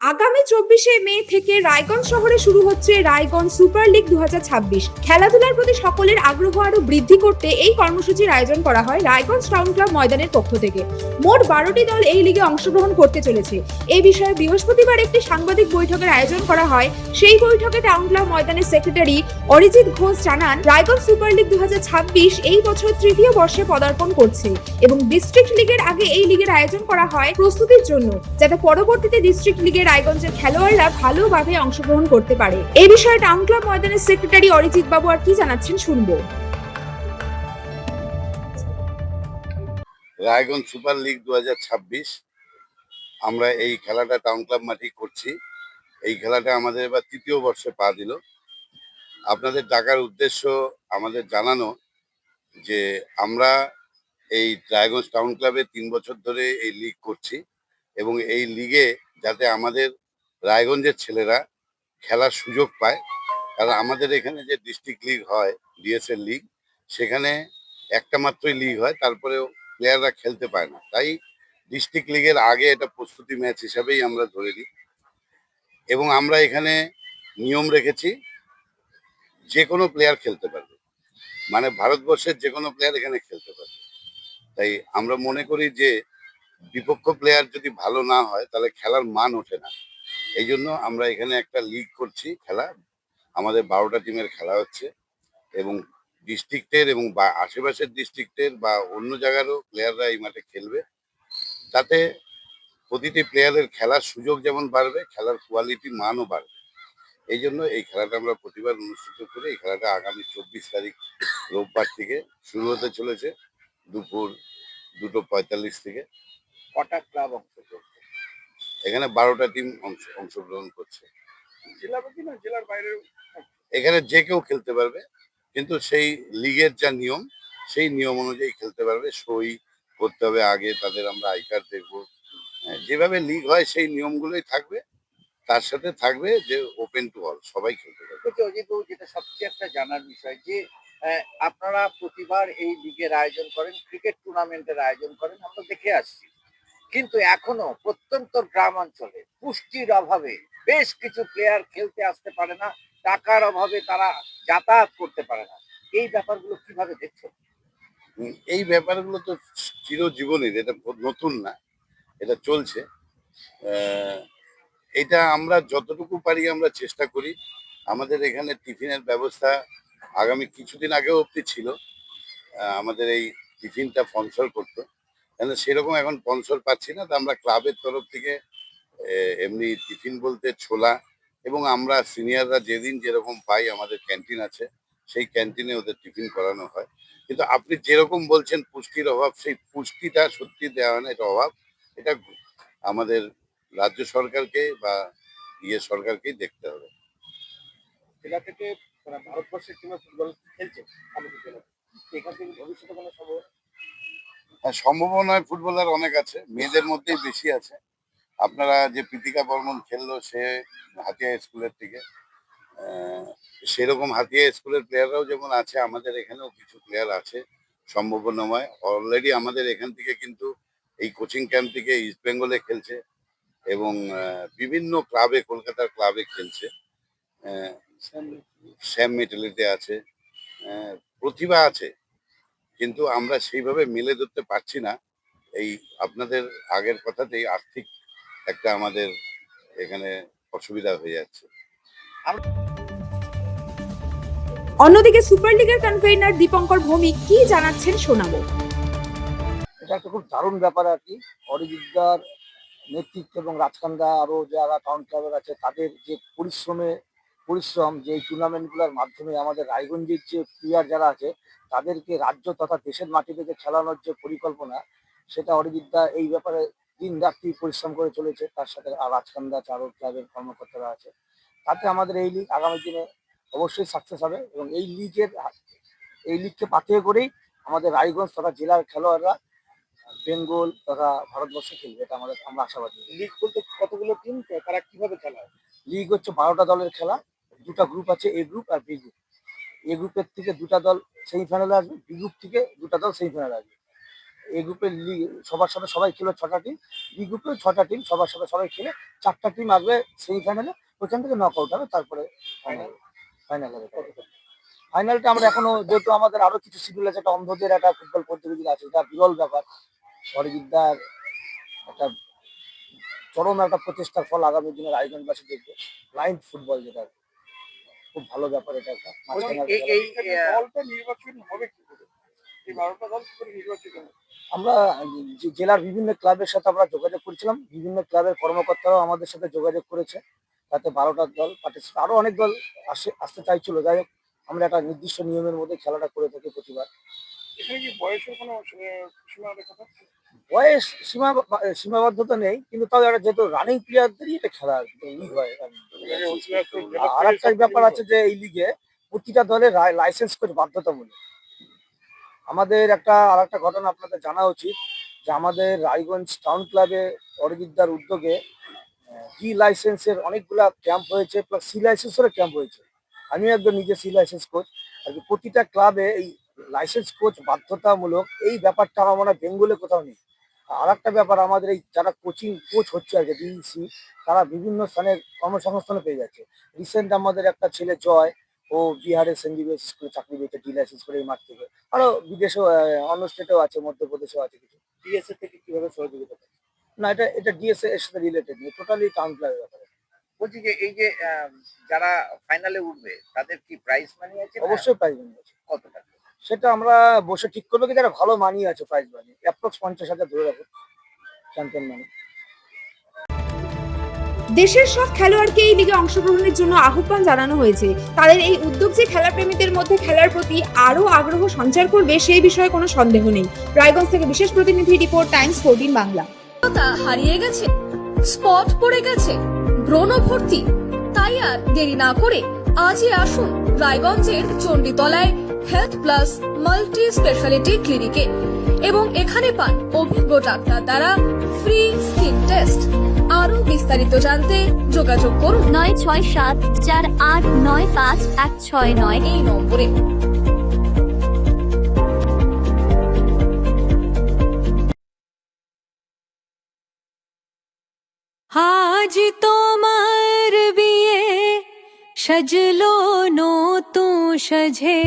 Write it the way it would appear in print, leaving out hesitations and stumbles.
আগামী 24শে মে থেকে রায়গঞ্জ শহরে শুরু হচ্ছে রায়গঞ্জ সুপার লিগ 2026। খেলাধুলার প্রতি সকলের আগ্রহ আরো বৃদ্ধি করতে এই কর্মসূচির আয়োজন করা হয় রায়গঞ্জ টাউন ক্লাব ময়দানের পক্ষ থেকে। মোট 12টি দল এই লিগে অংশগ্রহণ করতে চলেছে। এই বিষয়ে বৃহস্পতিবার একটি সাংবাদিক বৈঠকের আয়োজন করা হয়। সেই বৈঠকে টাউন ক্লাব ময়দানের সেক্রেটারি অরিজিৎ ঘোষ জানান, রায়গঞ্জ সুপার লিগ 2026 এই বছর তৃতীয় বর্ষে পদার্পণ করছে এবং ডিস্ট্রিক্ট লিগের আগে এই লিগের আয়োজন করা হয় প্রস্তুতির জন্য, যাতে পরবর্তীতে ডিস্ট্রিক্ট লিগে রায়গঞ্জের খেলোয়াড়রা ভালোভাবে অংশগ্রহণ করতে পারে। এই বিষয়ে টাউন ক্লাব ময়দানের সেক্রেটারি অরিজিৎ বাবু আর কি জানাচ্ছেন শুনবো। রায়গঞ্জ সুপার লিগ 2026 আমরা এই খেলাটা টাউন ক্লাব মাঠেই করছি। এই খেলাটা আমাদের এবার তৃতীয় বর্ষে পা দিল। আপনাদের ডাকার উদ্দেশ্য আমাদের জানানো যে আমরা এই রায়গঞ্জ টাউন ক্লাবে 3 বছর ধরে এই লিগ করছি এবং এই লিগে যাতে আমাদের রায়গঞ্জের ছেলেরা খেলার সুযোগ পায়। কারণ আমাদের এখানে যে ডিস্ট্রিক্ট লিগ হয়, ডিএসএল লিগ, সেখানে একটা মাত্রই লিগ হয়, তারপরেও প্লেয়াররা খেলতে পায় না। তাই ডিস্ট্রিক্ট লিগের আগে এটা প্রস্তুতি ম্যাচ হিসাবেই আমরা ধরে নিই এবং আমরা এখানে নিয়ম রেখেছি যে কোনো প্লেয়ার খেলতে পারবে, মানে ভারতবর্ষের যে কোনো প্লেয়ার এখানে খেলতে পারবে। তাই আমরা মনে করি যে বিপক্ষ প্লেয়ার যদি ভালো না হয় তাহলে খেলার মান ওঠে না। এই জন্য আমরা এখানে একটা লিগ করছি। খেলা আমাদের 12টা টিমের খেলা হচ্ছে এবং ডিস্ট্রিক্টের এবং আশেপাশের ডিস্ট্রিক্টের বা অন্য জায়গারও প্লেয়াররা এই মাঠে খেলবে, তাতে প্রতিটি প্লেয়ারের খেলার সুযোগ যেমন বাড়বে, খেলার কোয়ালিটি মানও বাড়বে। এই জন্য এই খেলাটা আমরা প্রতিবার অনুষ্ঠিত করি। এই খেলাটা আগামী 24 তারিখ রোববার থেকে শুরু হতে চলেছে, দুপুর 2:45 থেকে। কটা ক্লাব অংশগ্রহণ করছে? এখানে 12টা টিম অংশগ্রহণ করছে। জেলাপতি না জেলার বাইরে? এখানে যে কেউ খেলতে পারবে, কিন্তু সেই লিগের যা নিয়ম সেই নিয়ম অনুযায়ী খেলতে পারবে। সই করতে হবে আগে, তাদের আমরা আই কার্ড দেখবো। যেভাবে লিগ হয় সেই নিয়মগুলোই থাকবে, তার সাথে থাকবে যে ওপেন টু অল, সবাই খেলতে পারবে। অজিতবাবু, যেটা সবচেয়ে একটা জানার বিষয় যে আপনারা প্রতিবার এই লিগের আয়োজন করেন, ক্রিকেট টুর্নামেন্টের আয়োজন করেন, আমরা দেখে আসছি, কিন্তু এখনো প্রত্যন্ত গ্রাম অঞ্চলে পুষ্টির অভাবে বেশ কিছু প্লেয়ার খেলতে আসতে পারে না, টাকার অভাবে তারা যাতায়াত করতে পারে না। এই ব্যাপারগুলো কিভাবে দেখছেন? এই ব্যাপারগুলো তো চিরজীবনের, এটা নতুন না, এটা চলছে। এটা আমরা যতটুকু পারি আমরা চেষ্টা করি। আমাদের এখানে টিফিনের ব্যবস্থা আগামী কিছুদিন আগেও অব্দি ছিল। আমাদের এই টিফিনটা স্পন্সর করতো, কেন সেরকম এখন স্পন্সর পাচ্ছি না। তো আমরা ক্লাবের তরফ থেকে এমনি টিফিন বলতে ছোলা, এবং আমরা সিনিয়ররা যেদিন যেরকম পাই, আমাদের ক্যান্টিন আছে, সেই ক্যান্টিনে ওদের টিফিন করানো হয়। কিন্তু আপনি যেরকম বলছেন পুষ্টির অভাব, সেই পুষ্টিটা সত্যি দেওয়া হয় না, এটা অভাব। এটা আমাদের রাজ্য সরকারকে বা সরকারকেই দেখতে হবে। জেলা থেকে ভারতবর্ষের টিমে ফুটবল খেলছে আমাদের জেলা, এখান থেকে ভবিষ্যতে কোনো সম্ভব? হ্যাঁ, সম্ভাবনায় ফুটবলার অনেক আছে, মেয়েদের মধ্যেই বেশি আছে। আপনারা যে প্রীতিকা বর্মন খেললো, সে হাতিয়া স্কুলের থেকে, সেরকম হাতিয়া স্কুলের প্লেয়াররাও যেমন আছে, আমাদের এখানেও কিছু প্লেয়ার আছে সম্ভাবনাময়। অলরেডি আমাদের এখান থেকে কিন্তু এই কোচিং ক্যাম্প থেকে ইস্ট বেঙ্গলে খেলছে এবং বিভিন্ন ক্লাবে, কলকাতার ক্লাবে খেলছে। স্যাম মেটালিতে আছে, প্রতিভা আছে, কিন্তু আমরা সেইভাবে মেলে ধরতে পারছি না। এই আপনাদের আগের কথাতেই আর্থিক একটা আমাদের এখানে অসুবিধা হয়ে যাচ্ছে। অন্যদিকে সুপার লিগের কনভেনার দীপঙ্কর ভৌমিক কি জানাচ্ছেন শোনাবো। এটা একটা খুব দারুণ ব্যাপার আর কি। অরিজিৎদার নেতৃত্ব এবং রাজকান্দা আরো যারা টাউন ক্লাবের আছে, তাদের যে পরিশ্রম, যে টুর্নামেন্টগুলোর মাধ্যমে আমাদের রায়গঞ্জের যে প্লেয়ার যারা আছে তাদেরকে রাজ্য তথা দেশের মাটি থেকে খেলানোর যে পরিকল্পনা, সেটা অরিজিৎদা এই ব্যাপারে দিন রাত্রি পরিশ্রম করে চলেছে। তার সাথে রাজকান্দা চারো ক্লাবের কর্মকর্তারা আছে। তাতে আমাদের এই লিগ আগামী দিনে অবশ্যই সাকসেস হবে এবং এই লিগকে পাথেয় করেই আমাদের রায়গঞ্জ তথা জেলার খেলোয়াড়রা বেঙ্গল তথা ভারতবর্ষে খেলবে, এটা আমরা আশাবাদী। লিগ বলতে কতগুলো টিম, তারা কিভাবে খেলা হয়? লিগ হচ্ছে 12টা দলের খেলা। দুটা গ্রুপ আছে, এ গ্রুপ আর বি গ্রুপ। এ গ্রুপের থেকে দুটা দল সেমিফাইনালে আসবে, বি গ্রুপ থেকে দুটা দল সেমিফাইনালে আসবে। এ গ্রুপের সবার সাথে সবাই খেলো 6টা টিম, বি গ্রুপেও 6টা টিম সবার সাথে সবাই খেলে 4টা টিম আসবে সেমিফাইনালে, ওইখান থেকে নক আউট হবে, তারপরে ফাইনাল হবে। ফাইনালটা আমরা এখনো, যেহেতু আমাদের আরো কিছু শিডিউল আছে, একটা অন্ধদের একটা ফুটবল প্রতিযোগিতা আছে, এটা বিরল ব্যাপার। অরিজিৎদার একটা চরম একটা প্রচেষ্টার ফল আগামী দিনে রায়গঞ্জবাসী দেখবে। ব্লাইন্ড ফুটবল, যেটা খুব ভালো ব্যাপার, এটা একটা মাঝখানে একটা খেলা। আমরা জেলার বিভিন্ন ক্লাবের সাথে আমরা যোগাযোগ করেছিলাম, বিভিন্ন ক্লাবের কর্মকর্তারাও আমাদের সাথে যোগাযোগ করেছে, তাতে 12টা দল পার্টিসিপেট, আরো অনেক দল আসতে চাইছিল। যাই হোক, আমরা একটা নির্দিষ্ট নিয়মের মধ্যে খেলাটা করে থাকি প্রতিবার। বয়স সীমাবদ্ধতা নেই, কিন্তু তাও একটা যেহেতু রানিং প্লেয়ারদেরই এটা খেলা লিগ হয়। আর একটা ব্যাপার আছে যে এই লিগে প্রতিটা দলের লাইসেন্স কোচ বাধ্যতামূলক। আমাদের আর একটা ঘটনা আপনাদের জানা উচিত, যে আমাদের রায়গঞ্জ টাউন ক্লাবে অরিজিৎদার উদ্যোগে ডি লাইসেন্সের অনেকগুলা ক্যাম্প হয়েছে, প্লাস সি লাইসেন্সেরও ক্যাম্প হয়েছে। আমিও একজন নিজে সি লাইসেন্স কোচ। আর কি প্রতিটা ক্লাবে এই লাইসেন্স কোচ বাধ্যতামূলক, এই ব্যাপারটা আমার মনে হয় বেঙ্গলে কোথাও নেই। আর একটা ব্যাপার, আমাদের এই যারা কোচ হচ্ছে আর কি ডিসি, তারা বিভিন্ন স্থানে কর্মসংস্থানে পেয়ে যাচ্ছে। রিসেন্ট আমাদের একটা ছেলে জয়, ও বিহারের সেন্ট জেভিয়ার্স স্কুলে চাকরি পেয়েছে ডি লাইসেন্স করে এই মাঠ থেকে। আরো বিদেশেও অন্য স্টেটেও আছে, মধ্যপ্রদেশেও আছে কিছু। ডিএসএ থেকে কিভাবে সহযোগিতা করে? না, এটা ডিএসএ এর সাথে রিলেটেড নেই, টোটালি টাউন ক্লাবের ব্যাপারে। বলছি যে এই যে যারা ফাইনালে উঠবে তাদের কি প্রাইজ মানি আছে? অবশ্যই প্রাইজ মানি আছে। কত টাকা? সেটা আমরা বসে ঠিক করবো, কিন্তু একটা ভালো মানি আছে, প্রাইজ মানি অ্যাপ্রক্স 50,000 ধরে রাখুন, চ্যাম্পিয়ন মানি। দেশের সব খেলোয়াড়কে এই লিগে অংশগ্রহণের জন্য আহ্বান জানানো হয়েছে। তাদের এই উদ্যোগ যে খেলাপ্রেমীদের মধ্যে খেলার প্রতি আরো আগ্রহ সঞ্চার করবে সেই বিষয়ে কোনো সন্দেহ নেই। রায়গঞ্জ থেকে বিশেষ প্রতিনিধি রিপোর্ট, টাইমস 14 বাংলা। হারিয়ে গেছে, স্পট পড়ে গেছে, ব্রণ ভর্তি, তাই আর দেরি না করে আজই আসুন রায়গঞ্জের চণ্ডীতলায় হেলথ প্লাস মাল্টি স্পেশালিটি ক্লিনিকে এবং এখানে পান অভিজ্ঞ ডাক্তার দ্বারা ফ্রি স্কিন টেস্ট। আরো বিস্তারিত জানতে যোগাযোগ করুন 9674895169 এই নম্বরে। আজ তোমার বিয়ে সাজলো নতুন সাজে।